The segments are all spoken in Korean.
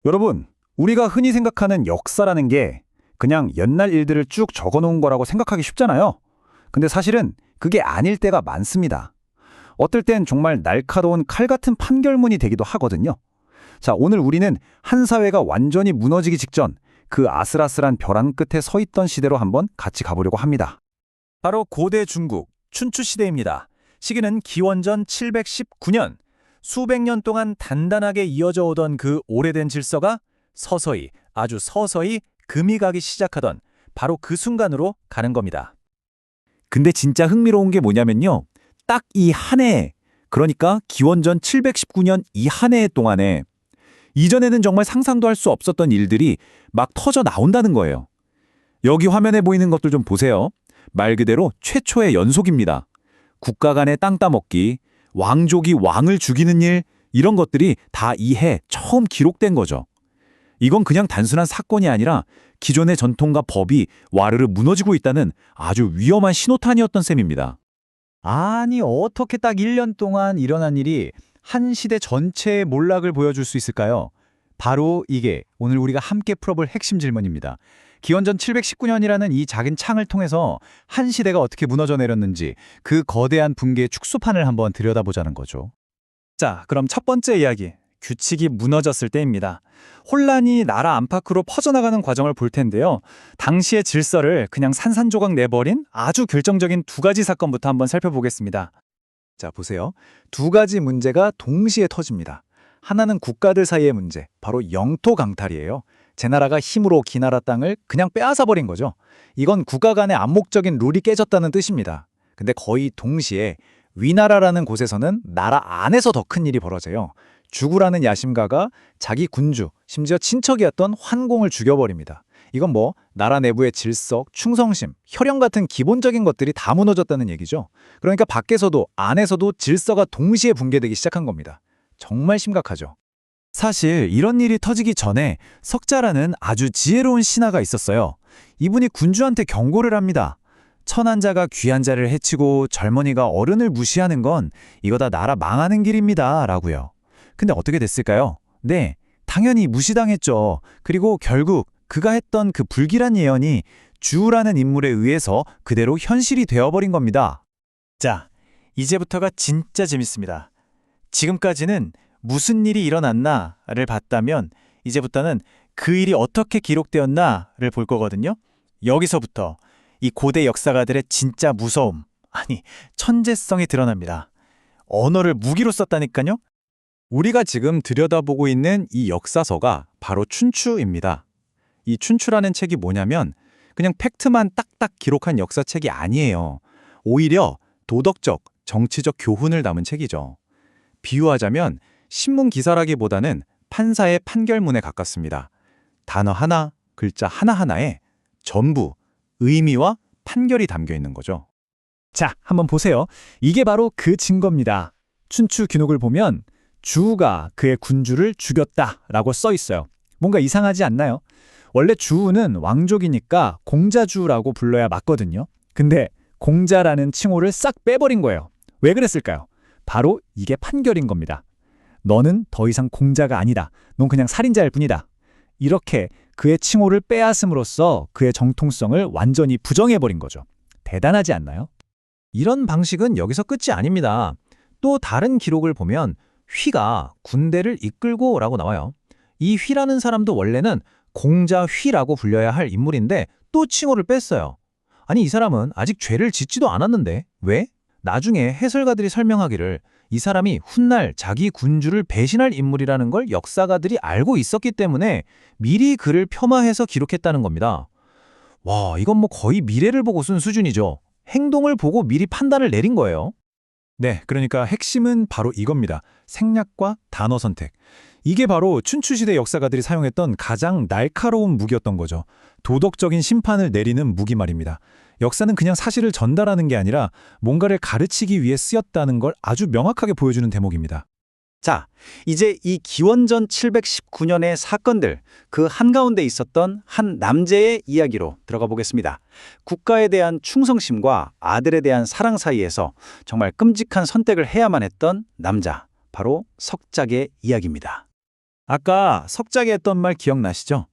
여러분, 우리가 흔히 생각하는 역사라는 게 그냥 옛날 일들을 쭉 적어 놓은 거라고 생각하기 쉽잖아요. 근데 사실은 그게 아닐 때가 많습니다. 어떨 땐 정말 날카로운 칼 같은 판결문이 되기도 하거든요. 자, 오늘 우리는 한 사회가 완전히 무너지기 직전 그 아슬아슬한 벼랑 끝에 서 있던 시대로 한번 같이 가보려고 합니다. 바로 고대 중국 춘추 시대입니다. 시기는 기원전 719년. 수백 년 동안 단단하게 이어져 오던 그 오래된 질서가 서서히, 아주 서서히 금이 가기 시작하던 바로 그 순간으로 가는 겁니다. 근데 진짜 흥미로운 게 뭐냐면요. 딱 이 한 해, 그러니까 기원전 719년 이 한 해 동안에 이전에는 정말 상상도 할 수 없었던 일들이 막 터져 나온다는 거예요. 여기 화면에 보이는 것들 좀 보세요. 말 그대로 최초의 연속입니다. 국가 간의 땅 따먹기, 왕족이 왕을 죽이는 일, 이런 것들이 다 이 해 처음 기록된 거죠. 이건 그냥 단순한 사건이 아니라 기존의 전통과 법이 와르르 무너지고 있다는 아주 위험한 신호탄이었던 셈입니다. 아니, 어떻게 딱 1년 동안 일어난 일이 한 시대 전체의 몰락을 보여줄 수 있을까요? 바로 이게 오늘 우리가 함께 풀어볼 핵심 질문입니다. 기원전 719년이라는 이 작은 창을 통해서 한 시대가 어떻게 무너져 내렸는지 그 거대한 붕괴의 축소판을 한번 들여다보자는 거죠. 자, 그럼 첫 번째 이야기, 규칙이 무너졌을 때입니다. 혼란이 나라 안팎으로 퍼져나가는 과정을 볼 텐데요. 당시의 질서를 그냥 산산조각 내버린 아주 결정적인 두 가지 사건부터 한번 살펴보겠습니다. 자, 보세요. 두 가지 문제가 동시에 터집니다. 하나는 국가들 사이의 문제, 바로 영토 강탈이에요. 제 나라가 힘으로 기 나라 땅을 그냥 빼앗아 버린 거죠. 이건 국가 간의 암묵적인 룰이 깨졌다는 뜻입니다. 근데 거의 동시에 위나라라는 곳에서는 나라 안에서 더 큰 일이 벌어져요. 주구라는 야심가가 자기 군주, 심지어 친척이었던 환공을 죽여버립니다. 이건 뭐 나라 내부의 질서, 충성심, 혈연 같은 기본적인 것들이 다 무너졌다는 얘기죠. 그러니까 밖에서도 안에서도 질서가 동시에 붕괴되기 시작한 겁니다. 정말 심각하죠. 사실 이런 일이 터지기 전에 석자라는 아주 지혜로운 신하가 있었어요. 이분이 군주한테 경고를 합니다. 천한 자가 귀한 자를 해치고 젊은이가 어른을 무시하는 건 이거 다 나라 망하는 길입니다. 라고요. 근데 어떻게 됐을까요? 네, 당연히 무시당했죠. 그리고 결국 그가 했던 그 불길한 예언이 주라는 인물에 의해서 그대로 현실이 되어버린 겁니다. 자, 이제부터가 진짜 재밌습니다. 지금까지는 무슨 일이 일어났나를 봤다면 이제부터는 그 일이 어떻게 기록되었나를 볼 거거든요. 여기서부터 이 고대 역사가들의 진짜 무서움, 아니 천재성이 드러납니다. 언어를 무기로 썼다니까요. 우리가 지금 들여다보고 있는 이 역사서가 바로 춘추입니다. 이 춘추라는 책이 뭐냐면 그냥 팩트만 딱딱 기록한 역사책이 아니에요. 오히려 도덕적, 정치적 교훈을 담은 책이죠. 비유하자면 신문 기사라기보다는 판사의 판결문에 가깝습니다. 단어 하나, 글자 하나하나에 전부 의미와 판결이 담겨 있는 거죠. 자, 한번 보세요. 이게 바로 그 증거입니다. 춘추 귀록을 보면 주우가 그의 군주를 죽였다라고 써 있어요. 뭔가 이상하지 않나요? 원래 주우는 왕족이니까 공자주라고 불러야 맞거든요. 근데 공자라는 칭호를 싹 빼버린 거예요. 왜 그랬을까요? 바로 이게 판결인 겁니다. 너는 더 이상 공자가 아니다. 넌 그냥 살인자일 뿐이다. 이렇게 그의 칭호를 빼앗음으로써 그의 정통성을 완전히 부정해버린 거죠. 대단하지 않나요? 이런 방식은 여기서 끝이 아닙니다. 또 다른 기록을 보면 휘가 군대를 이끌고 라고 나와요. 이 휘라는 사람도 원래는 공자 휘라고 불려야 할 인물인데 또 칭호를 뺐어요. 아니, 이 사람은 아직 죄를 짓지도 않았는데 왜? 나중에 해설가들이 설명하기를 이 사람이 훗날 자기 군주를 배신할 인물이라는 걸 역사가들이 알고 있었기 때문에 미리 그를 폄하해서 기록했다는 겁니다. 와, 이건 뭐 거의 미래를 보고 쓴 수준이죠. 행동을 보고 미리 판단을 내린 거예요. 네, 그러니까 핵심은 바로 이겁니다. 생략과 단어 선택. 이게 바로 춘추시대 역사가들이 사용했던 가장 날카로운 무기였던 거죠. 도덕적인 심판을 내리는 무기 말입니다. 역사는 그냥 사실을 전달하는 게 아니라 뭔가를 가르치기 위해 쓰였다는 걸 아주 명확하게 보여주는 대목입니다. 자, 이제 이 기원전 719년의 사건들, 그 한가운데 있었던 한 남자의 이야기로 들어가 보겠습니다. 국가에 대한 충성심과 아들에 대한 사랑 사이에서 정말 끔찍한 선택을 해야만 했던 남자, 바로 석작의 이야기입니다. 아까 석작이 했던 말 기억나시죠?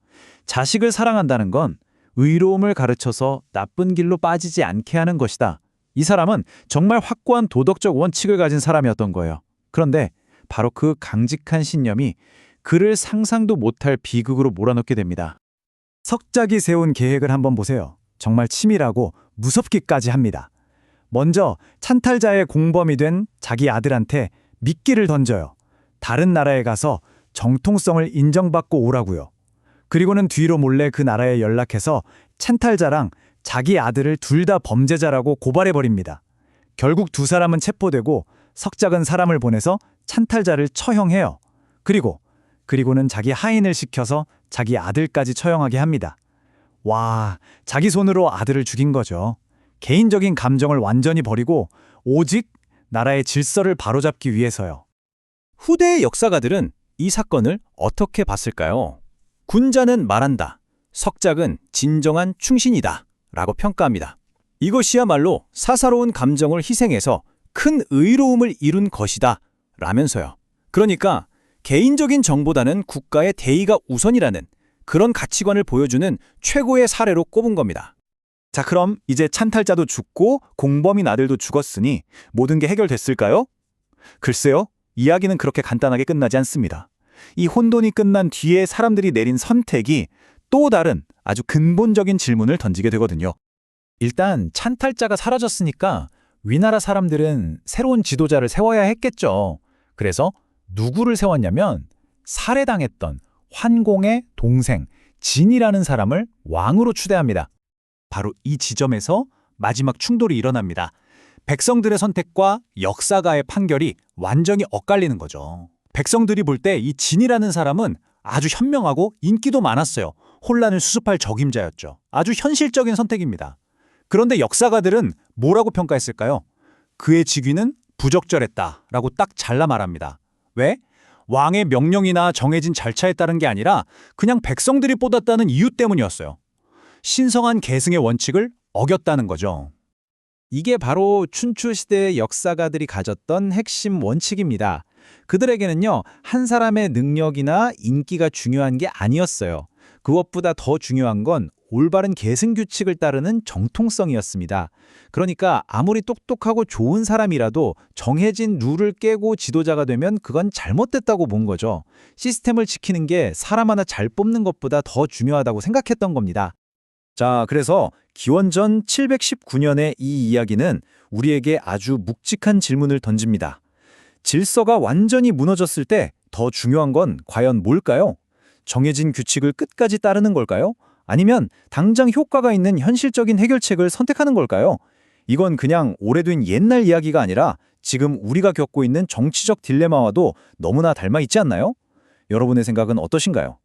자식을 사랑한다는 건 의로움을 가르쳐서 나쁜 길로 빠지지 않게 하는 것이다. 이 사람은 정말 확고한 도덕적 원칙을 가진 사람이었던 거예요. 그런데 바로 그 강직한 신념이 그를 상상도 못할 비극으로 몰아넣게 됩니다. 석작이 세운 계획을 한번 보세요. 정말 치밀하고 무섭기까지 합니다. 먼저 찬탈자의 공범이 된 자기 아들한테 미끼를 던져요. 다른 나라에 가서 정통성을 인정받고 오라고요. 그리고는 뒤로 몰래 그 나라에 연락해서 찬탈자랑 자기 아들을 둘 다 범죄자라고 고발해버립니다. 결국 두 사람은 체포되고 석작은 사람을 보내서 찬탈자를 처형해요. 그리고는 자기 하인을 시켜서 자기 아들까지 처형하게 합니다. 와, 자기 손으로 아들을 죽인 거죠. 개인적인 감정을 완전히 버리고 오직 나라의 질서를 바로잡기 위해서요. 후대의 역사가들은 이 사건을 어떻게 봤을까요? 군자는 말한다. 석작은 진정한 충신이다. 라고 평가합니다. 이것이야말로 사사로운 감정을 희생해서 큰 의로움을 이룬 것이다. 라면서요. 그러니까 개인적인 정보다는 국가의 대의가 우선이라는 그런 가치관을 보여주는 최고의 사례로 꼽은 겁니다. 자, 그럼 이제 찬탈자도 죽고 공범인 아들도 죽었으니 모든 게 해결됐을까요? 글쎄요, 이야기는 그렇게 간단하게 끝나지 않습니다. 이 혼돈이 끝난 뒤에 사람들이 내린 선택이 또 다른 아주 근본적인 질문을 던지게 되거든요. 일단 찬탈자가 사라졌으니까 위나라 사람들은 새로운 지도자를 세워야 했겠죠. 그래서 누구를 세웠냐면 살해당했던 환공의 동생 진이라는 사람을 왕으로 추대합니다. 바로 이 지점에서 마지막 충돌이 일어납니다. 백성들의 선택과 역사가의 판결이 완전히 엇갈리는 거죠. 백성들이 볼 때 이 진이라는 사람은 아주 현명하고 인기도 많았어요. 혼란을 수습할 적임자였죠. 아주 현실적인 선택입니다. 그런데 역사가들은 뭐라고 평가했을까요? 그의 직위는 부적절했다라고 딱 잘라 말합니다. 왜? 왕의 명령이나 정해진 절차에 따른 게 아니라 그냥 백성들이 뽑았다는 이유 때문이었어요. 신성한 계승의 원칙을 어겼다는 거죠. 이게 바로 춘추 시대의 역사가들이 가졌던 핵심 원칙입니다. 그들에게는요, 한 사람의 능력이나 인기가 중요한 게 아니었어요. 그것보다 더 중요한 건 올바른 계승 규칙을 따르는 정통성이었습니다. 그러니까 아무리 똑똑하고 좋은 사람이라도 정해진 룰을 깨고 지도자가 되면 그건 잘못됐다고 본 거죠. 시스템을 지키는 게 사람 하나 잘 뽑는 것보다 더 중요하다고 생각했던 겁니다. 자, 그래서 기원전 719년의 이 이야기는 우리에게 아주 묵직한 질문을 던집니다. 질서가 완전히 무너졌을 때 더 중요한 건 과연 뭘까요? 정해진 규칙을 끝까지 따르는 걸까요? 아니면 당장 효과가 있는 현실적인 해결책을 선택하는 걸까요? 이건 그냥 오래된 옛날 이야기가 아니라 지금 우리가 겪고 있는 정치적 딜레마와도 너무나 닮아 있지 않나요? 여러분의 생각은 어떠신가요?